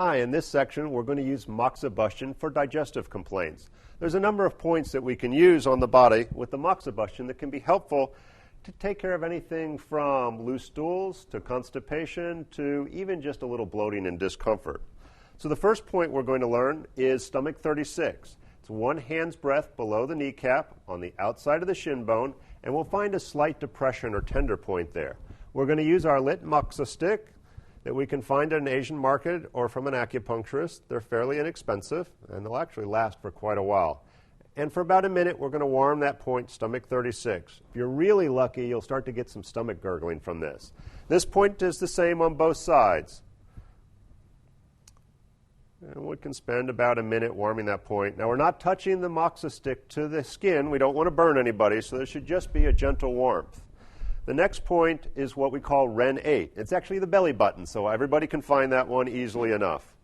Hi, in this section we're going to use moxibustion for digestive complaints. There's a number of points that we can use on the body with the moxibustion that can be helpful to take care of anything from loose stools to constipation to even just a little bloating and discomfort. So the first point we're going to learn is stomach 36. It's 1 hand's breadth below the kneecap on the outside of the shin bone, and we'll find a slight depression or tender point there. We're going to use our lit moxa stick that we can find at an Asian market or from an acupuncturist. They're fairly inexpensive, and they'll actually last for quite a while. And for about a minute, we're going to warm that point, stomach 36. If you're really lucky, you'll start to get some stomach gurgling from this. This point is the same on both sides. And we can spend about a minute warming that point. Now, we're not touching the moxa stick to the skin. We don't want to burn anybody, so there should just be a gentle warmth. The next point is what we call Ren 8. It's actually the belly button, so everybody can find that one easily enough.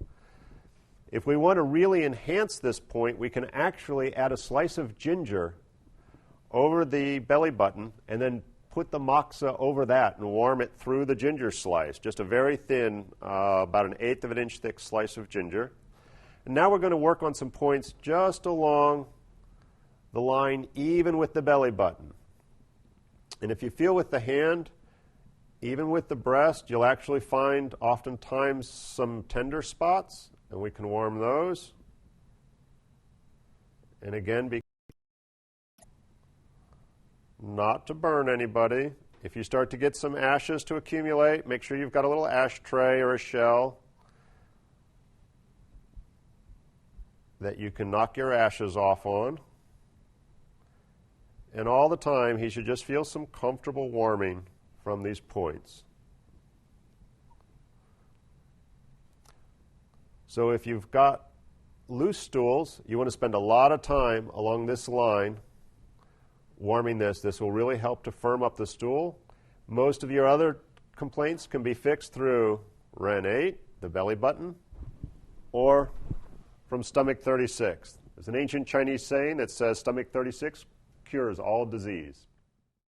If we want to really enhance this point, we can actually add a slice of ginger over the belly button and then put the moxa over that and warm it through the ginger slice. Just a very thin, about 1/8 of an inch thick slice of ginger. And now we're going to work on some points just along the line, even with the belly button. And if you feel with the hand, even with the breast, you'll actually find oftentimes some tender spots, and we can warm those. And again, be not to burn anybody. If you start to get some ashes to accumulate, make sure you've got a little ashtray or a shell that you can knock your ashes off on. And all the time, he should just feel some comfortable warming from these points. So if you've got loose stools, you want to spend a lot of time along this line warming this. This will really help to firm up the stool. Most of your other complaints can be fixed through Ren 8, the belly button, or from stomach 36. There's an ancient Chinese saying that says stomach 36 cures all disease.